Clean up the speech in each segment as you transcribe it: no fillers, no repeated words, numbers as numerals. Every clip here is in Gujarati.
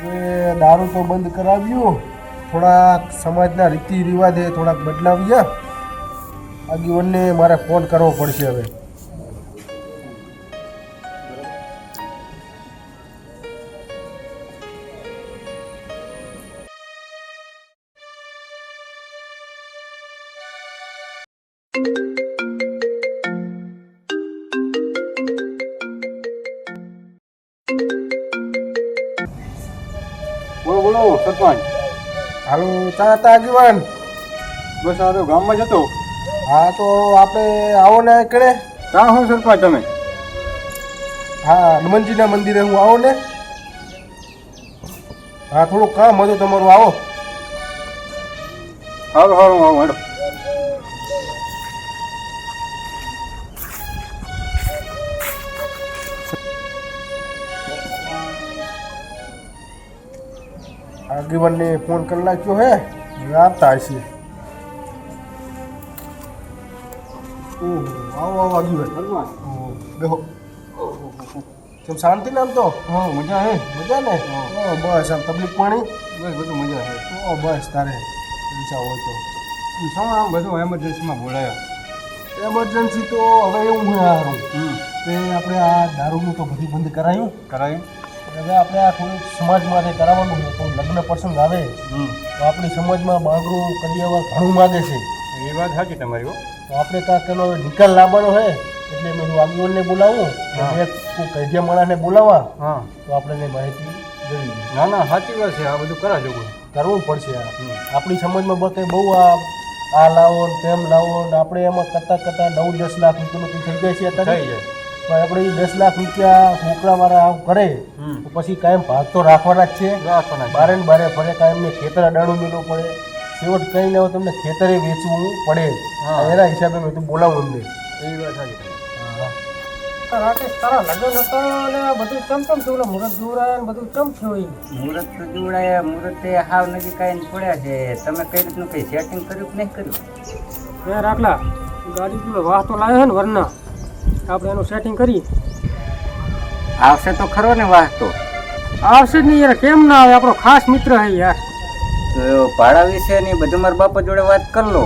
હવે દારૂ તો બંધ કરાવ્યું, થોડાક સમાજના રીતિ રિવાજે થોડાક બદલાવ્યા. આગેવાનને મારે ફોન કરવો પડશે હવે. બોલો બોલો સરપંચ. હાલો ચા હતા આગેવાન? બસ આ તો ગામમાં જતો. હા તો આપણે આવો ને કણે. ક્યાં હો સરપંચ તમે? હા હનુમાનજીના મંદિરે હું આવો ને. હા થોડું કામ હતું તમારું, આવો. સારું સારું આવું હેડો. આગેવાનને ફોન કરી નાખ્યો હે, આપતા હશે. ઓહો આવો આવો આગેવાન. સરપંચ. બેહો. કેમ શાંતિ ને આમ તો? હા મજા હે. મજા ને? બસ આમ તકલીફ પાણી? બસ બધું મજા હે. બસ તારે પૈસા હોય તો. શું આમ બધું એમરજન્સીમાં બોલાયા. એમરજન્સી તો હવે એવું હું હારું કે આપણે આ દારૂનું તો બધું બંધ કરાયું. હવે આપણે આ થોડુંક સમાજ માટે કરાવવાનું છે. તો લગ્ન પ્રસંગ આવે તો આપણી સમાજમાં બાગરું કરિયાવર ઘણું માગે છે. એ વાત સાચી તમારી. તો આપણે કાંઈક એનો નિકાલ લાવવાનો છે. એટલે મેં આગેવાનને બોલાવું, એક કૈદિયા માણસને બોલાવવા. હા તો આપણે એની માહિતી જોઈ. ના ના સાચી વાત છે. આ બધું કરાજો કરવું પડશે. આપણી સમાજમાં બધે બહુ આ લાવો ને તેમ લાવો ને આપણે એમાં કરતાં 9-10 લાખ રૂપિયાનું થઈ જાય છે અત્યારે. થઈ જાય. પણ આપણે 10 લાખ રૂપિયા છોકરાવાળા આવું કરે તો પછી કાયમ ભાગ તો રાખવાના જ છે. બારે ને બારે ફરે કાયમને ખેતર અડાડું મેળવું પડે. છેવટ કંઈ ના હોય તમને ખેતરે વેચવું પડે. એના હિસાબે મેં તું બોલાવું અમને. એવી વાત સાચી. રાકેશ તારા લગ્ન હતા અને બધું ચમચમ થયું, મુહૂર્ત જોવડાયા બધું ચમ થયું. મુહૂર્ત તો જોવડાયા, મુહૂર્તે હાવ નજીક આવીને પડ્યા છે. તમે કઈ રીતનું કઈ સેટિંગ કર્યું કે નહીં કર્યું? એ રાખલા ગાડી જોડે વાહ તો લાવ્યો છે ને વરના, આપણે એનું સેટિંગ કરી. આવશે તો ખરો ને વાસ્તો? આવશે જ નહીં યાર, કેમ ના આવે, આપણો ખાસ મિત્ર છે યાર. તો ભાડા વિશે ની બધું મારા બાપા જોડે વાત કરી લો.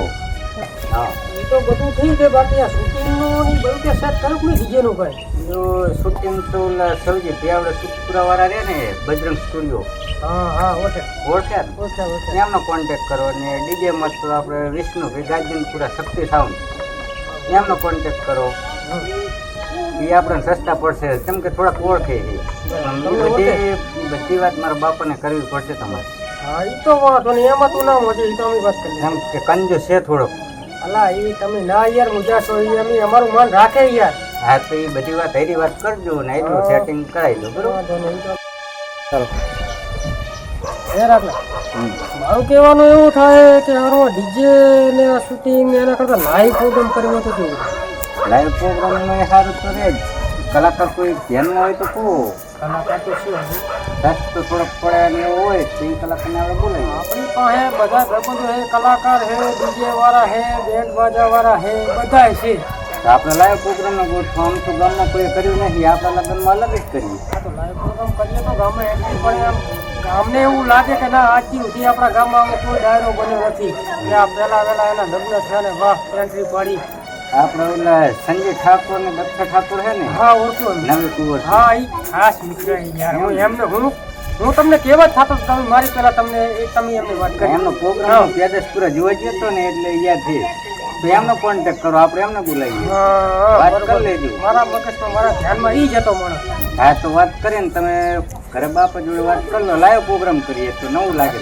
હા એ તો બધું ઠીક છે, બાકી આ શૂટિંગનું ની બધું કે સેટ કર્યું કે નહીં ડીજેનું ભાઈ? જો શૂટિંગ તો સૌજી આપણે સુખપુરા વાળા રહે ને બજરંગ સ્ટુડિયો હા હા ઓછે ઓળખ્યા ને? ઓછે ઓછે એમનો કોન્ટેક્ટ કરો. ને ડીજેમાં તો આપણે વિષ્ણુ ગાર્જનપુરા શક્તિ સાઉન્ડ એમનો કોન્ટેક્ટ કરો. એ આપણને સસ્તા પડશે, કેમ કે થોડાક ઓળખે છે. બધી વાત મારા બાપાને કરવી પડશે તમારે. હા એ તો વાંધો નહીં, એમાં તું ના મોજે, એ તો અમે વાત કરી. એમ કે કંજૂસ છે થોડોક. અલા એ તમે ના યાર મુજાશો, એ અમે અમારું મન રાખે યાર. હા તો એ બધી વાત હરી વાત કરજો ને એટલું સેટિંગ કરાવી દો. બરોબર? વાંધો નહીં તો ચાલો એ રાખલા. મારું કહેવાનું એવું થાય કે હારો ડીજે ને શૂટિંગ એના કરતાં લાઈવ પ્રોગ્રામ કર્યો તો કેવું? લાઈવ પ્રોગ્રામનો એ સારું તો રહે જ. કલાકાર કોઈ ધ્યાનમાં હોય તો કહો. કલાકાર તો શું હશે? રસ તો થોડોક પડે ને એવું હોય તો એ કલાકારને આપણે બોલાવીએ. આપણી પાસે બધા પ્રબંધો હે, કલાકાર હે, ડીજે વાળા હે, બેન્ડ બાજા વાળા હે, બધા છે. તો આપણે લાઈવ પ્રોગ્રામનો ગોઠવો. આમ તો ગામમાં કોઈ કર્યું નથી, આપણા લગ્નમાં અલગ જ કરીએ. હા તો લાઈવ પ્રોગ્રામ કરીએ તો ગામમાં એન્ટ્રી પડે. આમ ગામને એવું લાગે કે ના આજથી સુધી આપણા ગામમાં આવો કોઈ ડાયરો બન્યો નથી કે આ પહેલા વહેલા એના લગ્ન થયા ને વાહ એન્ટ્રી પાડી. આપણે ઓલા સંજય ઠાકોર ને દક્ષા ઠાકોર છે ને, હા ઓળખો નવી કુંવર. હા એ ખાસ મિત્ર યાર. હું એમને હું તમને કહેવા જ થતો તમે મારી પહેલા તમને તમે એમની વાત કરી. એમનો પ્રોગ્રામ પેદેશપુરા જોવા ગયો હતો ને એટલે યાદ છે. તો એમનો કોન્ટેક્ટ કરો, આપણે એમને બોલાવીએ. વાત કરી લેજો. મારા મગજમાં મારા ધ્યાનમાં ઈ જ હતો માણસ. હા તો વાત કરીને તમે ઘરે બાપા જોડે વાત કરી લો. લાઈવ પ્રોગ્રામ કરીએ તો નવું લાગે.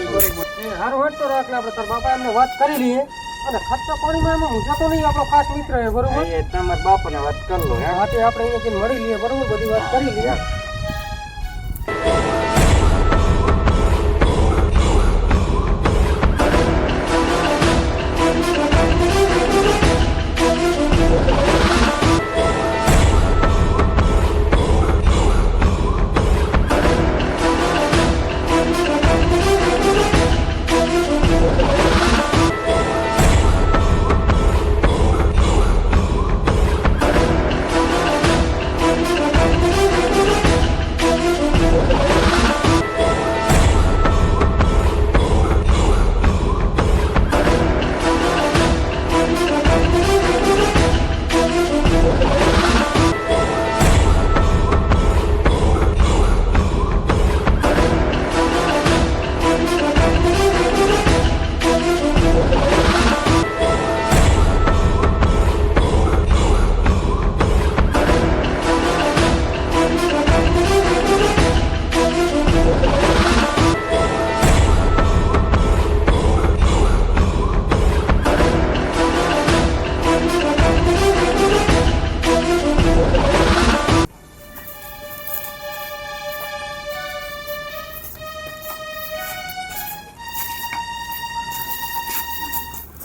હારું હોય તો રાખલે આપણે તાર બાપા એમને વાત કરી લઈએ. અને ખર્ચો પાણીમાં એમાં મૂંઝાતો નહીં, આપણો ખાસ મિત્ર છે બરોબર. તમારા બાપાને વાત કરી લો. હાથે આપણે અહીંયાથી મળી લઈએ બરોબર, બધી વાત કરી લઈએ.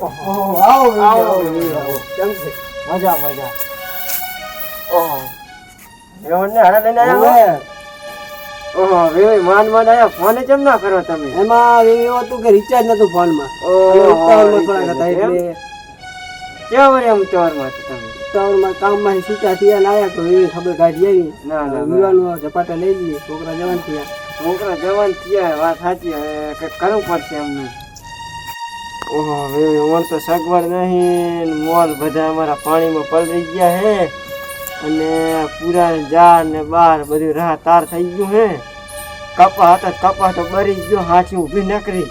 આવો કેમ છે? મજા મજા. ઓહો વેવણને હાડા લઈને આવ્યા? ઓહો વેવી માંડ માંડ આવ્યા. ફોન કેમ ના કરો તમે? એમાં એવું હતું કે રિચાર્જ નતું ફોનમાં. ઉતાવળમાં થોડાક હતા એટલે ક્યાં વળી આમ ઉતાવળમાં હતા તમે? ઉતાવળમાં કામમાં છૂટા થયા ને આયા તો એવી ખબર કાઢી આવી. ના ના વિવાહનો ઝપાટા લઈ લઈએ, છોકરા જવાન થયા. છોકરા જવાન થયા, વાત સાચી. હવે કંઈક કરવું પડશે એમને. ઓહો વેવી અમારે તો સગવડ નહીં. મોલ બધા અમારા પાણીમાં પલળી ગયા હે અને પૂરા જાર ને બાર બધું રાહ તાર થઈ ગયું હે. કપા હતા કપા તો બરી ગયો, હાથી ઊભી નકરી.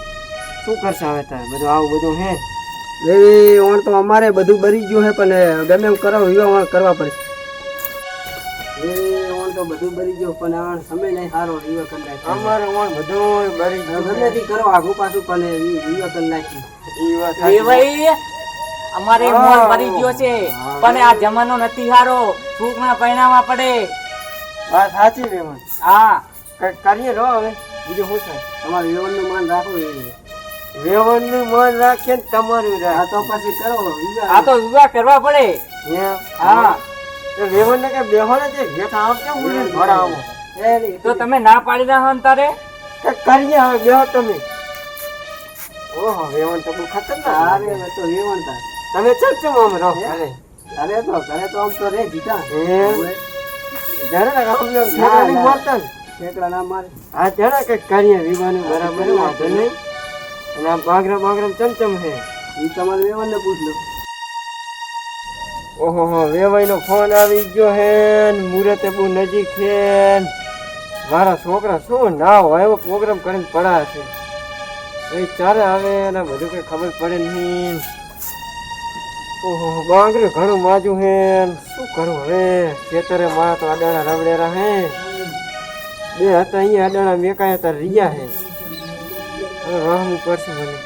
શું કરશે હવે તારે? બધું આવું બધું હે. એવી ઓણ તો અમારે બધું બરી ગયું હે, પણ ગમે એમ કરો વિવાહ ઓણ કરવા પડશે. એ ઓણ તો બધું બરી ગયું, પણ આ સમય નહીં સારો વિવાહ કરી નાખી. અમારે ઓણ બધું બરી ગયું ગમે તે કરો આગું પાછું, પણ વિવાહ કરી નાખી. ઈ વાત એ સાચી. ભાઈ અમારે મોલ ભરી ગયો છે, પણ આ જમાનો નથી હારો. છોકરા પરિણામવા પડે. વાત સાચી વેવણ. હા કંઈક કરીએ રો હવે. બીજું શું થાય? તમારે વિવાહનું માન રાખવું એ. વેવણનું મન રાખીએ ને તમારું આ રાખ. તો પછી કરો વિવાહ. આ તો વિવાહ કરવા પડે. એમ? હા તો વેવણને કે બેહો ને તે ઘેઠ આમ કેમ ઉડીને ભરા આવો? તો તમે ના પાડી રહ્યા ને તારે. કંઈક કરીએ હવે. બેહો તમે. ઓહો વેવણ તો બહુ ખતરનાક. અરે તો વિવાહ તમે ચમ આમ રહો ઘરે? ઘરે તો આમ તો રે જીતા. એમ? ઘરે ને આમ ને આમ ઠેકડા નહીં મારતા ને? ઠેકડા ના મારે. હા ચાલો કંઈક કરીએ વિવાનું બરાબર વાંધો નહીં. અને આ બાગરા બાગરા ચમચમ છે. એ તમારે વિવાહને પૂછ લો. ઓહો વેવાઈનો ફોન આવી ગયો હે ને મુહૂર્તે બહુ નજીક છે ને. મારા છોકરા શું ના હોય એવો પ્રોગ્રામ કરીને પડ્યા છે. એ ચાલે આવે અને બધું કંઈ ખબર પડે નહીં. ઓહો બાંગરે ઘણું માજું હે ને શું કરું હવે? ખેતરે મારા તો અડાણા રવડેરા હે. બે હતા અહીંયા અડાણા મેકાયા હતા રહ્યા હે. હવે વાહવું પડશે મને.